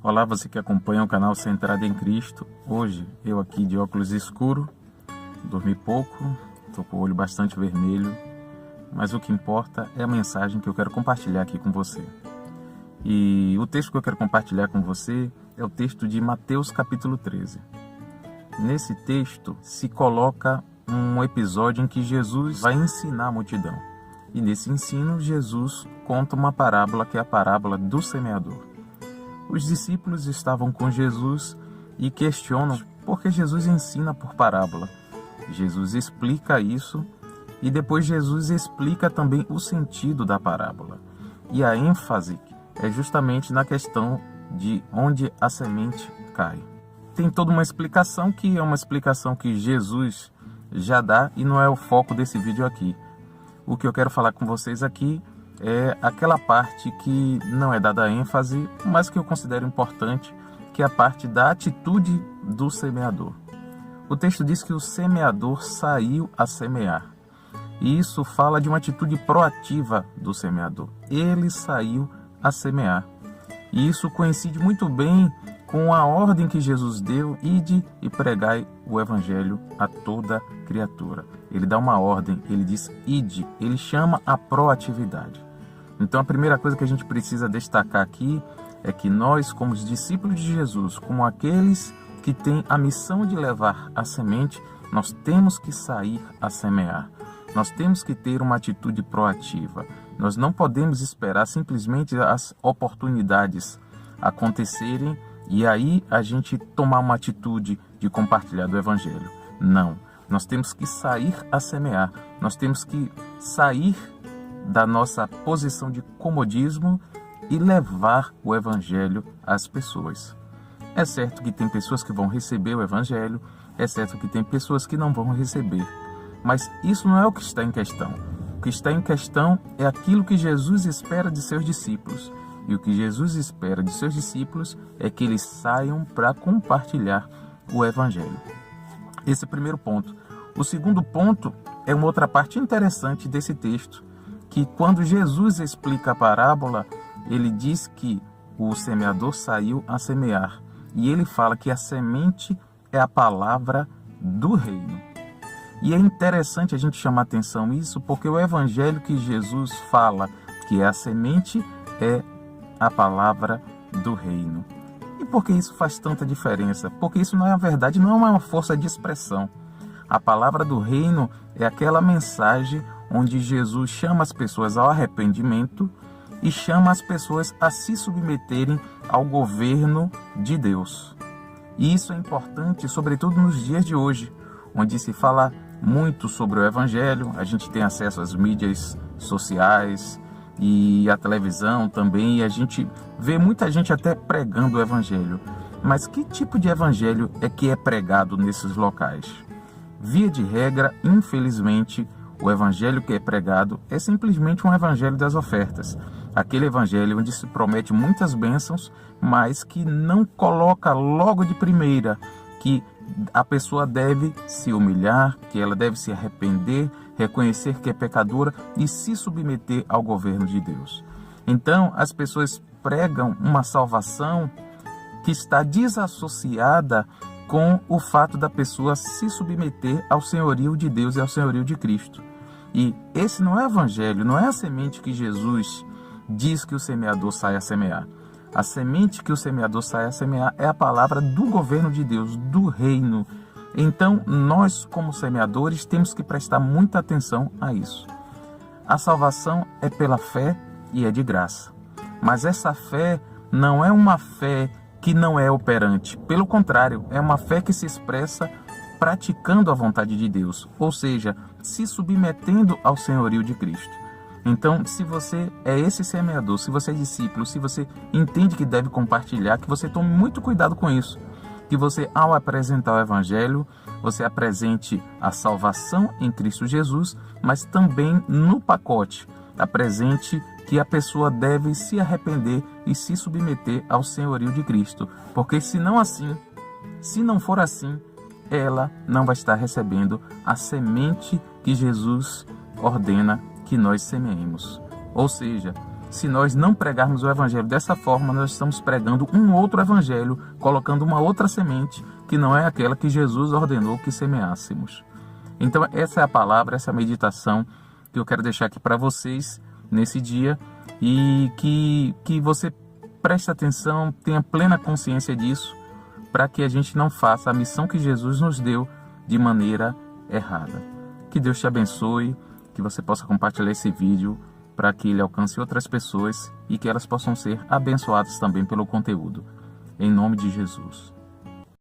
Olá, você que acompanha o canal Centrado em Cristo. Hoje eu aqui de óculos escuro, dormi pouco, estou com o olho bastante vermelho, mas o que importa é a mensagem que eu quero compartilhar aqui com você. E o texto que eu quero compartilhar com você é o texto de Mateus capítulo 13. Nesse texto se coloca um episódio em que Jesus vai ensinar a multidão. E nesse ensino, Jesus conta uma parábola que é a parábola do semeador. Os discípulos estavam com Jesus e questionam por que Jesus ensina por parábola. Jesus explica isso e depois Jesus explica também o sentido da parábola. E a ênfase é justamente na questão de onde a semente cai. Tem toda uma explicação que é uma explicação que Jesus já dá e não é o foco desse vídeo aqui. O que eu quero falar com vocês aqui é aquela parte que não é dada ênfase, mas que eu considero importante, que é a parte da atitude do semeador. O texto diz que o semeador saiu a semear. E isso fala de uma atitude proativa do semeador. Ele saiu a semear. E isso coincide muito bem com a ordem que Jesus deu: ide e pregai o evangelho a toda criatura. Ele dá uma ordem, ele diz ide, ele chama a proatividade. Então a primeira coisa que a gente precisa destacar aqui é que nós, como os discípulos de Jesus, como aqueles que têm a missão de levar a semente, nós temos que sair a semear. Nós temos que ter uma atitude proativa. Nós não podemos esperar simplesmente as oportunidades acontecerem e aí a gente tomar uma atitude de compartilhar do evangelho. Não. Nós temos que sair a semear. Nós temos que sair da nossa posição de comodismo e levar o evangelho às pessoas. É certo que tem pessoas que vão receber o evangelho, é certo que tem pessoas que não vão receber, mas isso não é o que está em questão. O que está em questão é aquilo que Jesus espera de seus discípulos. E o que Jesus espera de seus discípulos é que eles saiam para compartilhar o evangelho. Esse é o primeiro ponto. O segundo ponto é uma outra parte interessante desse texto, que quando Jesus explica a parábola, ele diz que o semeador saiu a semear. E ele fala que a semente é a palavra do reino. E é interessante a gente chamar atenção nisso, porque o evangelho que Jesus fala, que é a semente, é a palavra do reino. E por que isso faz tanta diferença? Porque isso, na verdade, não é uma força de expressão. A palavra do reino é aquela mensagem onde Jesus chama as pessoas ao arrependimento e chama as pessoas a se submeterem ao governo de Deus. E isso é importante, sobretudo nos dias de hoje, onde se fala muito sobre o evangelho. A gente tem acesso às mídias sociais e à televisão também, e a gente vê muita gente até pregando o evangelho. Mas que tipo de evangelho é que é pregado nesses locais? Via de regra, infelizmente, o evangelho que é pregado é simplesmente um evangelho das ofertas. Aquele evangelho onde se promete muitas bênçãos, mas que não coloca logo de primeira que a pessoa deve se humilhar, que ela deve se arrepender, reconhecer que é pecadora e se submeter ao governo de Deus. Então, as pessoas pregam uma salvação que está desassociada com o fato da pessoa se submeter ao senhorio de Deus e ao senhorio de Cristo. E esse não é o evangelho, não é a semente que Jesus diz que o semeador sai a semear. A semente que o semeador sai a semear é a palavra do governo de Deus, do reino. Então, nós, como semeadores, temos que prestar muita atenção a isso. A salvação é pela fé e é de graça. Mas essa fé não é uma fé que não é operante. Pelo contrário, é uma fé que se expressa praticando a vontade de Deus, ou seja, se submetendo ao senhorio de Cristo. Então, se você é esse semeador, se você é discípulo, se você entende que deve compartilhar, que você tome muito cuidado com isso. Que você, ao apresentar o evangelho, você apresente a salvação em Cristo Jesus, mas também no pacote apresente que a pessoa deve se arrepender e se submeter ao senhorio de Cristo. Porque se não for assim, ela não vai estar recebendo a semente que Jesus ordena que nós semeemos. Ou seja, Se nós não pregarmos o evangelho dessa forma, nós estamos pregando um outro evangelho, colocando uma outra semente que não é aquela que Jesus ordenou que semeássemos. Então essa é a palavra, essa é a meditação que eu quero deixar aqui para vocês nesse dia, e que você preste atenção, tenha plena consciência disso, para que a gente não faça a missão que Jesus nos deu de maneira errada. Que Deus te abençoe, que você possa compartilhar esse vídeo para que ele alcance outras pessoas e que elas possam ser abençoadas também pelo conteúdo. Em nome de Jesus.